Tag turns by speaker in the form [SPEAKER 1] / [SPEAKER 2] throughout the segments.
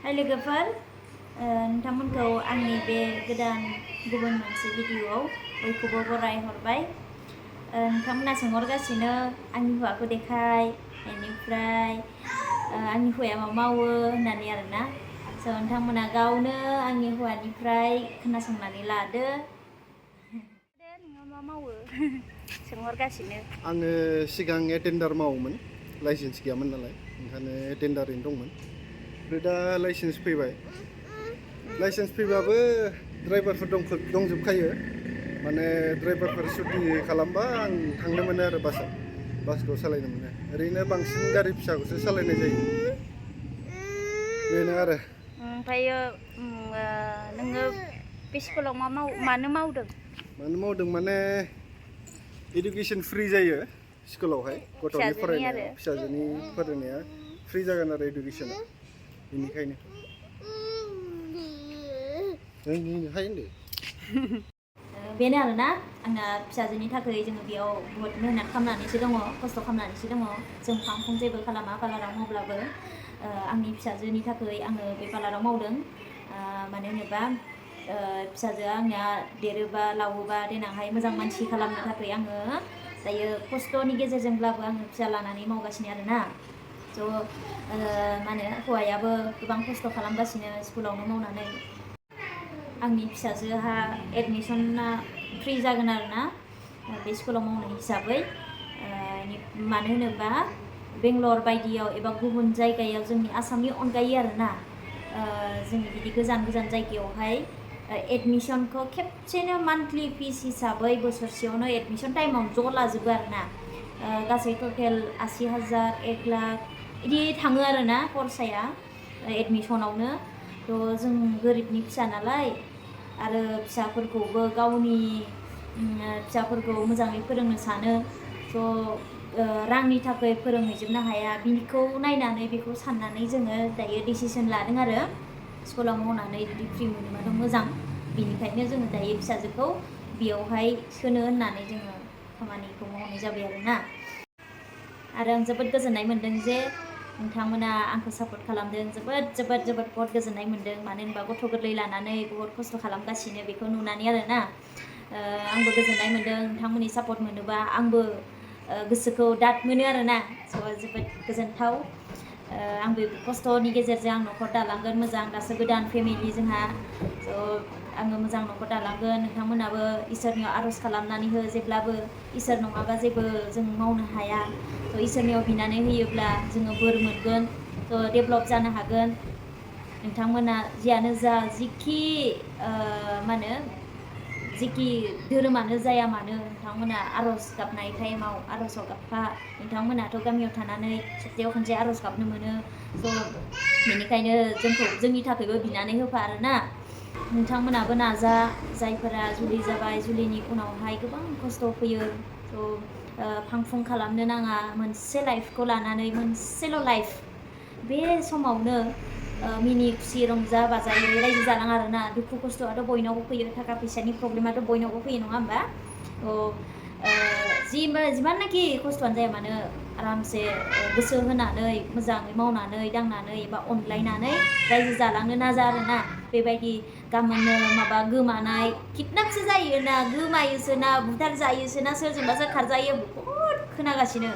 [SPEAKER 1] Hai लोगोफोर नोंथांमोनखौ आंनि बे गोदान गुबुन मोनसे भिडिअआव बयखौबो बराय हरबाय नोंथांमोना सोंहरगासिनो आंनि हौवाखौ देखाय बेनिफ्राय आंनि हौवाया मा मावो होननानै आरोना स' नोंथांमोना गावनो आंनि हौवानिफ्राय खोनासंनानै लादो नोङो मा मावो सोंहरगासिनो
[SPEAKER 2] आङो सिगां एटेन्डार मावोमोन लाइसेन्स गैयामोन नालाय ओंखायनो एटेन्डारैनो दंमोन ओमफ्राय दा लाइसेन्स फैबाय लाइसेन्स फैबाबो ड्राइभारफोर दंजोबखायो माने ड्राइभारफोर सुटि खालामबा आं थांनो मोनो आरो बासखौ सालायनो मोनो ओरैनो बांसिन गारि फिसाखौसो सालायनाय जायो बेनो आरो
[SPEAKER 1] ओमफ्रायो नोङो बे स्कुलाव मानो मावदों
[SPEAKER 2] माने इडुकेसन फ्रि जायो स्कुलावहाय गथ'नि फरायनाया फिसाजोनि फरायनाया फ्रि जागोन आरो इडुकेसना बेनिखायनो
[SPEAKER 1] बेनो आरोना आंना फिसाजोनि थाखाय जोङो बेयाव बहुद मेहनत खालामनानैसो दङ खस्थ' खालामनानैसो दङ जों फां जेबो खालामा पार्लाराव मावब्लाबो आंनि फिसाजोनि थाखाय आङो बे पार्लाराव मावदों मानो होनोबा फिसाजोआ आंना देरोबा लावोबा देनांहाय मोजां मानसि खालामनो थाखाय आङो दायो खस्थ'नि गेजेरजोंब्लाबो आङो फिसा लानानै मावगासिनो आरोना स' मा होनो हौवायाबो गोबां खस्थ' खालामगासिनो स्कुलावनो मावनानै आंनि फिसाजोहा एडमिसना फ्रि जागोन आरोना बे स्कुलाव मावनाय हिसाबै मानो होनोबा बेंगलर बायदियाव एबा गुबुन जायगायाव जोंनि आसामनि अनगायै आरोना जोंनि बिदि गोजान जायगायावहाय एडमिसनखौ खेबसेनो मान्थलि फिस हिसाबै बोसोरसेयावनो एडमिसन टाइमाव ज' लाजोबो आरोना गासै टटेल 80,000 1 लाख बिदि थाङो आरोना खरसाया एडमिसनावनो थ' जों गोरिबनि फिसा नालाय आरो फिसाफोरखौबो गावनि फिसाफोरखौ मोजाङै फोरोंनो सानो स' रांनि थाखाय फोरोंहैजोबनो हाया बिखौ नायनानै बेखौ साननानै जोङो दायो डिसिसन लादों आरो स्कुलाव मावनानै जुदि फ्रि मोनोबाथ' मोजां बिनिखायनो जोङो दायो फिसाजोखौ बेयावहाय सोनो होननानै जोङो खामानिखौ मावनाय जाबाय आरोना आरो आं जोबोद गोजोननाय मोन्दों जे नोंथांमोना आंखौ सापर्ट खालामदों जोबोद बहुत गोजोननाय मोन्दों मानो होनबा गथ' गोरलै लानानै बहुत खस्थ' खालामगासिनो बेखौ नुनानै आरोना आंबो गोजोननाय मोन्दों नोंथांमोननि सापर्ट मोनोबा आंबो गोसोखौ दाद मोनो आरोना स' जोबोद गोजोनथाव आंबो खस्थ'नि गेजेरजों आं न'खर दालांगोन मोजां दासो गोदान फेमिलि जोंहा स' आङो मोजां न'खर दालांगोन नोंथांमोनाबो इसोरनियाव आर'ज खालामनानै हो जेब्लाबो इसोर नङाबा जेबो जों मावनो हाया थ' इसोरनियाव बिनानै होयोब्ला जोङो बोर मोनगोन थ' डेभेलप जानो हागोन नोंथांमोना जियानो जा जिखि मा होनो जिखि धोरोमानो जाया मानो नोंथांमोना आर'ज गाबनाय टाइमाव आर'जआव गाबफा नोंथांमोनाथ' गामियाव थानानै सप्तायाव खनसे आर'ज गाबनो मोनो स' बेनिखायनो जोंनि थाखायबो बिनानै होफा आरोना नोंथांमोनाबो नाजा जायफोरा जुलि जाबाय जुलिनि उनावहाय गोबां खस्थ' फैयो थ' फांफुं खालामनो नाङा मोनसे लाइफखौ लानानै मोनसेल' लाइफ बे समावनो मिनि खुसि रंजा बाजायै रायजो जालां आरोना दुखु खस्थ'आथ' बयनावबो फैयो थाखा फैसानि प्रब्लेमाथ' बयनावबो फैयो नङा होमबा जिमाननाखि खस्थ'आनो जाया मानो आरामसे गोसो होनानै मोजाङै मावनानै दांनानै एबा अनलायनानै रायजो जालांनो नाजा आरोना बेबायदि गामोननो माबा गोमानाय किडनापसो जायोना गोमायोसोना बुथार जायोसोना सोरजोंबा सोर खारजायो बहुद खोनागासिनो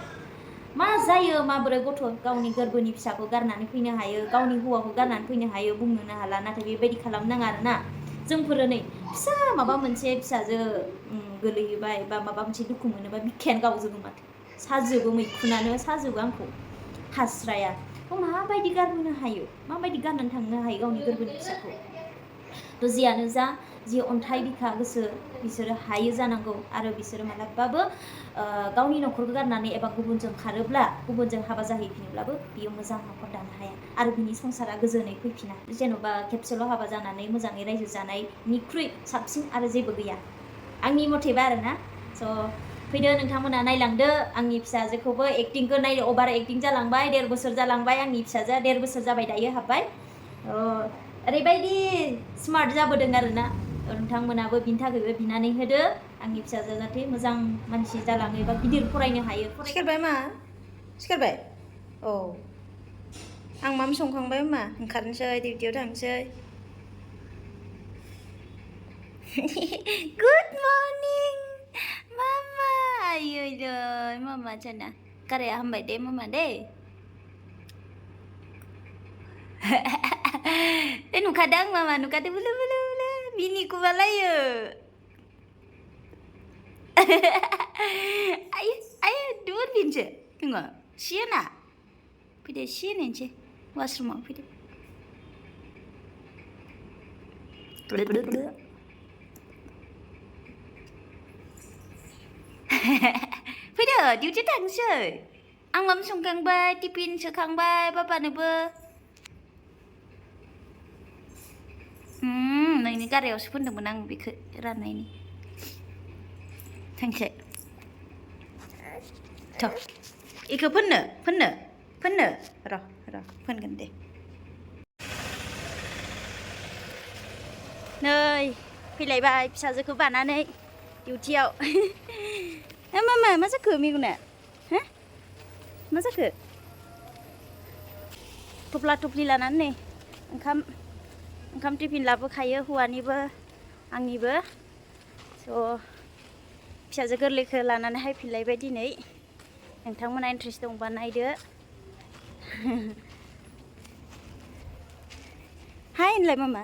[SPEAKER 1] मा जायो माबोरै गथ' गावनि गोरबोनि फिसाखौ गारनानै फैनो हायो गावनि हौवाखौ गारनानै फैनो हायो बुंनोनो हाला नाथाय बेबायदि खालामनाङा आरोना जोंफोरो नै फिसा माबा मोनसे फिसाजो गोलैबाय बा माबा मोनसे दुखु मोनोबा बिखायानो गावजोबो माथो साजोबो मैखुनानो साजोबो आंखौ हास्राया माबायदि गारबोनो हायो माबायदि गारनानै थांनो हायो गावनि गोरबोनि फिसाखौ थ' जियानो जा जि अन्थाइ बिखा गोसो बिसोरो हायो जानांगौ आरो बिसोरो मालाबाबो गावनि न'खरखौ गारनानै एबा गुबुनजों खारोब्ला गुबुनजों हाबा जाहैफिनोब्लाबो बियो मोजां न'खर दानो हाया आरो बिनि संसारा गोजोनै फैफिना जेन'बा खेबसेल' हाबा जानानै मोजाङै रायजो जानायनिख्रुइ साबसिन आरो जेबो गैया आंनि मथेबा आरोना स' फैदो नोंथांमोना नायलांदो आंनि फिसाजोखौबो एक्टिंखौ नायदो अभार एक्टिं जालांबाय 1.5 बोसोर जालांबाय आंनि फिसाजोआ 1.5 बोसोर जाबाय दायो हाबबाय ओरैबायदि स्मार्ट जाबोदों आरोना नोंथांमोनाबो बिनि थाखायबो बिनानै होदो आंनि फिसाजोआ जाहाथे मोजां मानसि जालाङो एबा गिदिर फरायनो हायो
[SPEAKER 3] सिखारबाय मा सिखारबाय औ
[SPEAKER 1] आं माम संखांबाय होमबा ओंखारनोसै डिउटियाव थांसै गुड मर्निं मामा आयै मामा चना गाराया हामबाय दे मामा दे नुखादों मामा नुखादों बुलु बुलु बुलु मिनिखौ बालायो ayo ayo dua pinje enggak siena pide siena aja washroom pide pide duty थांसै आं माम संखांबाय टिफिन सोखांबाय बाबानोबो नोंनि गारायावसो फोनदोंमोन आं बेखौ राननायनि थांसै थ' इखौ फोननो र' फोनगोन दे नै फैलायबाय फिसाजोखौ बानानै डिउटियाव मामा मा जाखो मेगना हो मा जाखो थफ्ला थफ्लि लानानै नै ओंखाम टिफिन लाबोखायो हौवानिबो आंनिबो स' फिसाजो गोरलैखौ लानानै हायफिनलायबाय दिनै नोंथांमोना इन्ट्रेस्ट दंबा नायदो हाय होनलाय मामा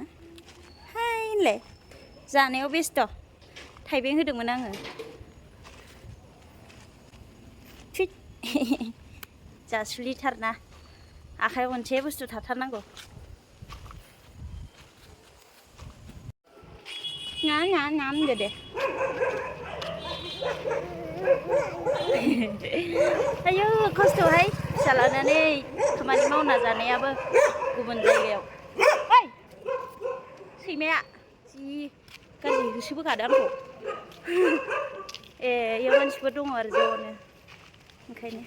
[SPEAKER 1] हाय होनलाय जानायाव बेस्थ' थाइबें होदोंमोन आङो फिट जासुलिथारना आखायाव मोनसे बुस्थु थाथारनांगौ ना होनदो दे आयौ खस्थ'हाय फिसा लानानै खामानि मावना जानायाबो गुबुन जायगायाव ओइ सैमाया जि गाज्रि होसोबोखादों आंखौ ए इयाव मानसिफोर दङ आरो ज'नो ओंखायनो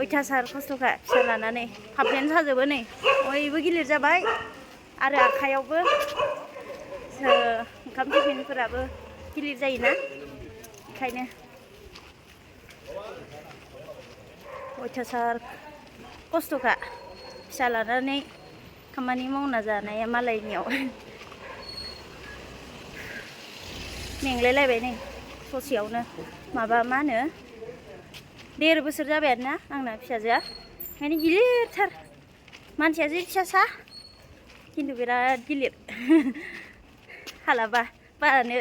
[SPEAKER 1] अयथासार खस्थ'खा फिसा लानानै फाफ्लियानो साजोबो नै बयबो गिलिर जाबाय आरो आखायावबो ओंखाम टिफिनफोराबो गिलिर जायोना ओंखायनो अयथासार खस्थ'खा फिसा लानानै खामानि मावना जानाया मालायनियाव मेंलायलायबाय नै ससेयावनो माबा मा होनो 1.5 बोसोर जाबाय आरोना आंना फिसाजोआ ओंखायनो गिलिरथार मानसिया जि फिसासा खिन्थु बिराद गिलिर हालाबा बारानो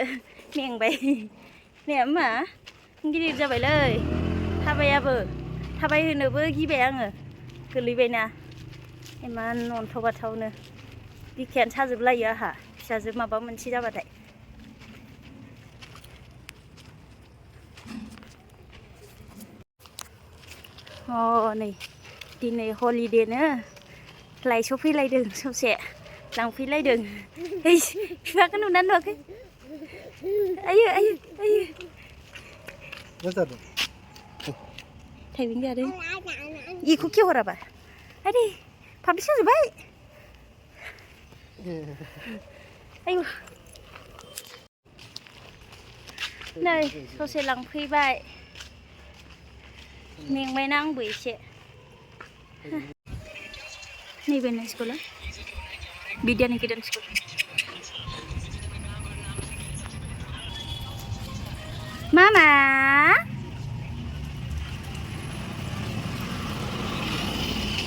[SPEAKER 1] मेंबाय ने मा गिलिर जाबायलै थाबायहोनोबो गिबाय आङो गोलैबायना इमान अन्थाव बाथावनो बिखायानो साजोबलायो आहा फिसाजो माबा मोनसे जाबाथाय नै दिनै हलिडेनो लाइसआव फैलायदों ससे लांफैलायदों बिफाखौ नुनानै नुवाखै आयो
[SPEAKER 2] मा जादों
[SPEAKER 1] थाइबें जादों इखौ खेवहराबा आरे फाफ्लि साजोब्बाय आयु नै ससे लांफैबाय मेंबायना आंबो एसे नैबेनो स्कुला बिद्यानिकेतन स्कुल मामा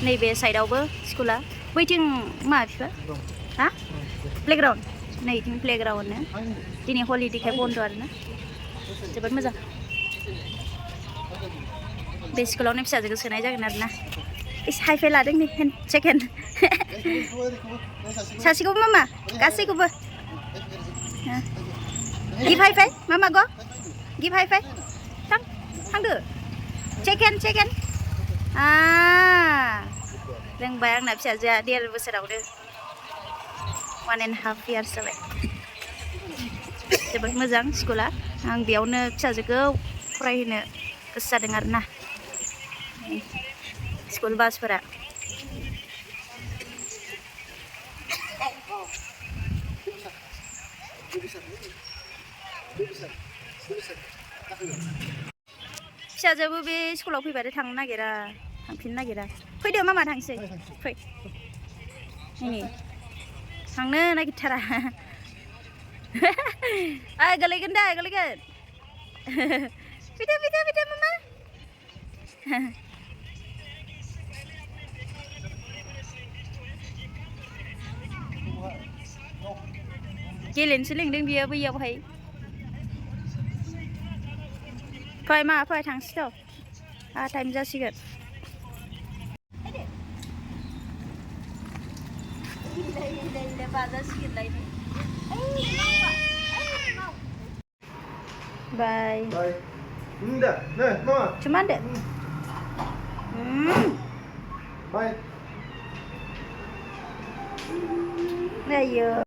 [SPEAKER 1] नैबे साइडआवबो स्कुला बैथिं मा बिफा हा प्लेग्राउन्ड नैथिं प्लेग्राउन्डनो दिनै हलिडेखाय बन्द आरोना जोबोद मोजां बे स्कुलावनो फिसाजोखौ सोनाय जागोन आरोना हाइफाइ लादों नै सेकेन्ड सासेखौबो मामा गासैखौबो गिभ हाइफाइ मामा ग गिभ हाइफाइ थांदो सेकेन्ड रोंबाय आंना फिसाजोआ 1.5 बोसोरावनो 1.5 इयार्स जाबाय जोबोद मोजां स्कुला आं बेयावनो फिसाजोखौ फरायहोनो गोसो जादों आरोना स्कुल बासफोरा फिसाजोआबो बे स्कुलाव फैबाथाय थांनो नागिरा थांफिननो नागिरा
[SPEAKER 3] फैदो मामा थांसै फै ini थांनो नागिरथारा गोलैगोन दा गोलैगोन फैदो मामा गेलेनोसो लिंदों बियो बैयावहाय फै मा फै थांसै थ' टाइम जासिगोन Bye.
[SPEAKER 2] Bye. Dah. Nah, Mama.
[SPEAKER 3] Cuma deh.
[SPEAKER 2] Bye.
[SPEAKER 3] Ayo.